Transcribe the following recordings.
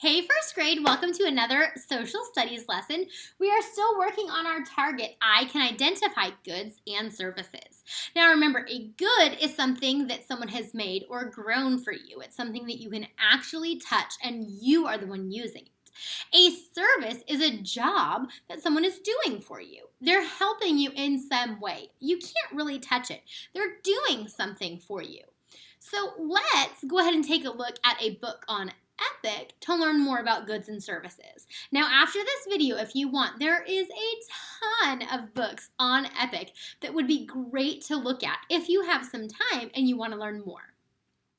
Hey, first grade, welcome to another social studies lesson. We are still working on our target. I can identify goods and services. Now remember, a good is something that someone has made or grown for you. It's something that you can actually touch and you are the one using it. A service is a job that someone is doing for you. They're helping you in some way. You can't really touch it. They're doing something for you. So let's go ahead and take a look at a book on Epic to learn more about goods and services. Now, after this video, if you want, there is a ton of books on Epic that would be great to look at if you have some time and you want to learn more.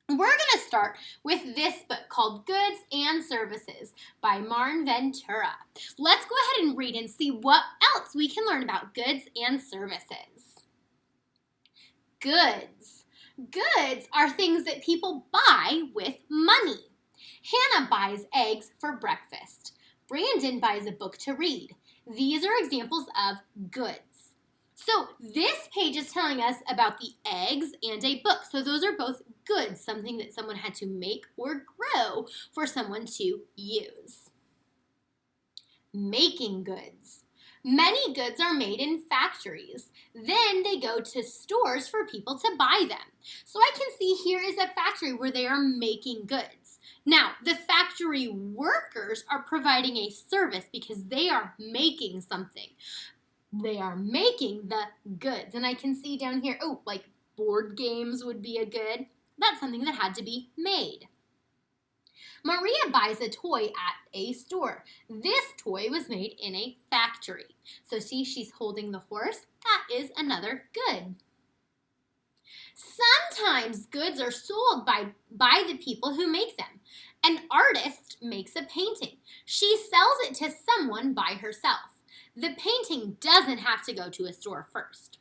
We're going to start with this book called Goods and Services by Maren Ventura. Let's go ahead and read and see what else we can learn about goods and services. Goods. Goods are things that people buy with money. Hannah buys eggs for breakfast. Brandon buys a book to read. These are examples of goods. So this page is telling us about the eggs and a book. So those are both goods, something that someone had to make or grow for someone to use. Making goods. Many goods are made in factories. Then they go to stores for people to buy them. So I can see here is a factory where they are making goods. Now, the factory workers are providing a service because they are making something. They are making the goods. And I can see down here, like board games would be a good. That's something that had to be made. Maria buys a toy at a store. This toy was made in a factory. So see, she's holding the horse. That is another good. Sometimes goods are sold by the people who make them. An artist makes a painting. She sells it to someone by herself. The painting doesn't have to go to a store first.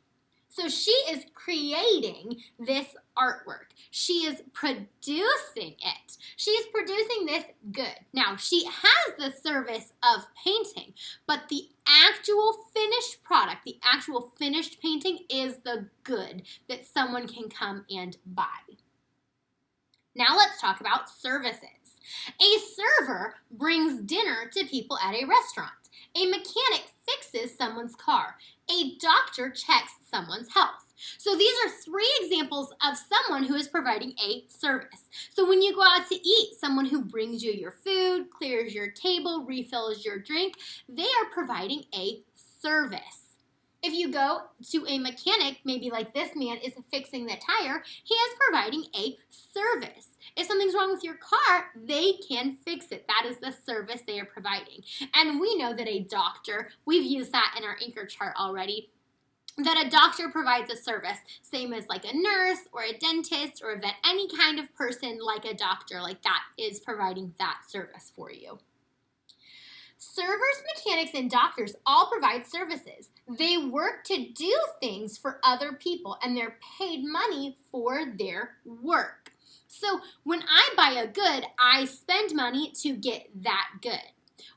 So she is creating this artwork. She is producing it. She is producing this good. Now, she has the service of painting, but the actual finished product, the actual finished painting is the good that someone can come and buy. Now let's talk about services. A server brings dinner to people at a restaurant. A mechanic fixes someone's car. A doctor checks someone's health. So these are three examples of someone who is providing a service. So when you go out to eat, someone who brings you your food, clears your table, refills your drink, they are providing a service. If you go to a mechanic, maybe like this man is fixing the tire, he is providing a service. If something's wrong with your car, they can fix it. That is the service they are providing. And we know that a doctor, we've used that in our anchor chart already, that a doctor provides a service, same as like a nurse or a dentist or a vet, any kind of person like a doctor like that is providing that service for you. Servers, mechanics, and doctors all provide services. They work to do things for other people and they're paid money for their work. So when I buy a good, I spend money to get that good.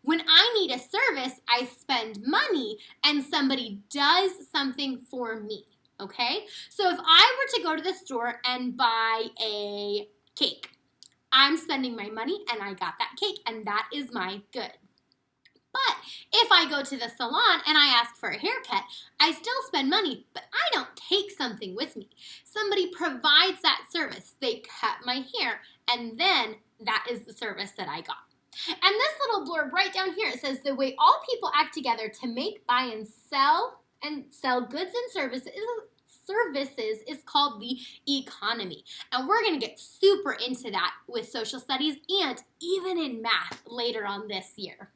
When I need a service, I spend money and somebody does something for me, okay? So if I were to go to the store and buy a cake, I'm spending my money and I got that cake and that is my good. But if I go to the salon and I ask for a haircut, I still spend money, but I don't take something with me. Somebody provides that service. They cut my hair, and then that is the service that I got. And this little blurb right down here, it says the way all people act together to make, buy, and sell goods and services is called the economy. And we're going to get super into that with social studies and even in math later on this year.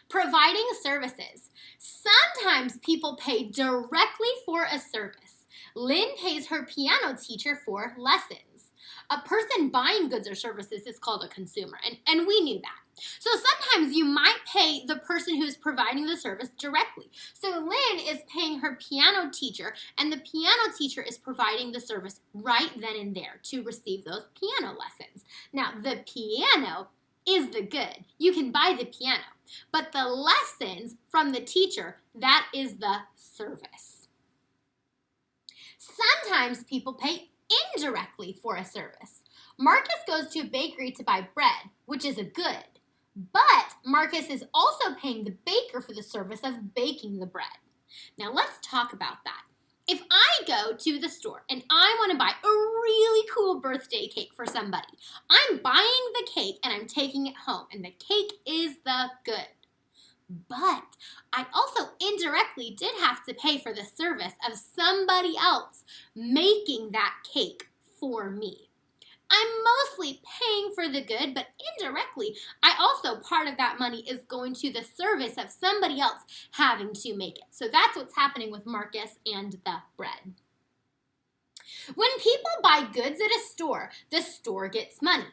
Providing services. Sometimes people pay directly for a service. Lynn pays her piano teacher for lessons. A person buying goods or services is called a consumer, and we knew that. So sometimes you might pay the person who's providing the service directly. So Lynn is paying her piano teacher, and the piano teacher is providing the service right then and there to receive those piano lessons. Now, the piano is the good. You can buy the piano. But the lessons from the teacher, that is the service. Sometimes people pay indirectly for a service. Marcus goes to a bakery to buy bread, which is a good. But Marcus is also paying the baker for the service of baking the bread. Now let's talk about that. If I go to the store and I want to buy a really cool birthday cake for somebody, I'm buying the cake and I'm taking it home, and the cake is the good. But I also indirectly did have to pay for the service of somebody else making that cake for me. I'm mostly paying for the good, but indirectly, part of that money is going to the service of somebody else having to make it. So that's what's happening with Marcus and the bread. When people buy goods at a store, the store gets money.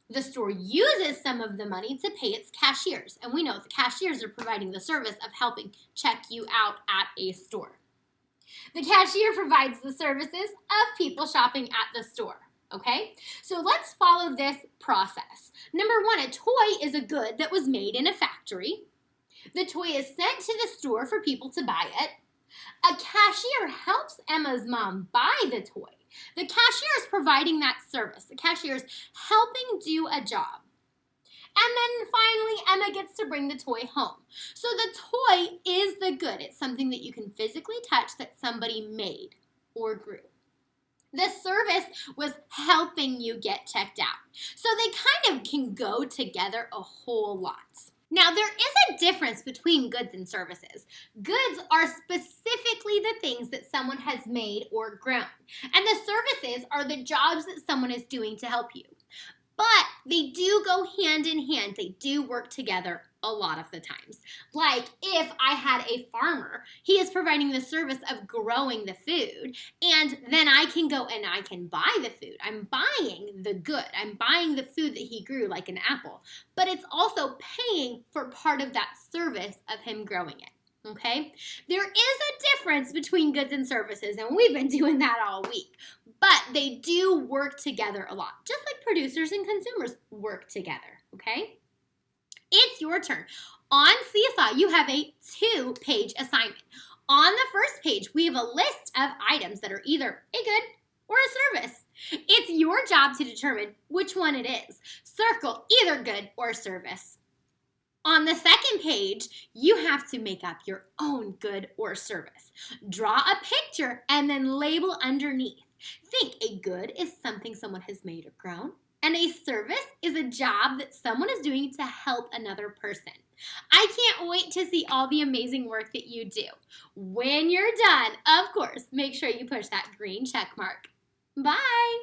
The store uses some of the money to pay its cashiers. And we know the cashiers are providing the service of helping check you out at a store. The cashier provides the services of people shopping at the store. Okay, so let's follow this process. Number one, a toy is a good that was made in a factory. The toy is sent to the store for people to buy it. A cashier helps Emma's mom buy the toy. The cashier is providing that service. The cashier is helping do a job. And then finally, Emma gets to bring the toy home. So the toy is the good. It's something that you can physically touch that somebody made or grew. The service was helping you get checked out. So they kind of can go together a whole lot. Now, there is a difference between goods and services. Goods are specifically the things that someone has made or grown. And the services are the jobs that someone is doing to help you. But they do go hand in hand. They do work together a lot of the times. Like if I had a farmer, he is providing the service of growing the food, and then I can go and I can buy the food. I'm buying the good. I'm buying the food that he grew, like an apple. But it's also paying for part of that service of him growing it. Okay? There is a difference between goods and services, and we've been doing that all week. But they do work together a lot, just like producers and consumers work together, okay? It's your turn. On Seesaw, you have a 2-page assignment. On the first page, we have a list of items that are either a good or a service. It's your job to determine which one it is. Circle either good or service. On the second page, you have to make up your own good or service. Draw a picture and then label underneath. Think a good is something someone has made or grown, and a service is a job that someone is doing to help another person. I can't wait to see all the amazing work that you do. When you're done, of course, make sure you push that green check mark. Bye!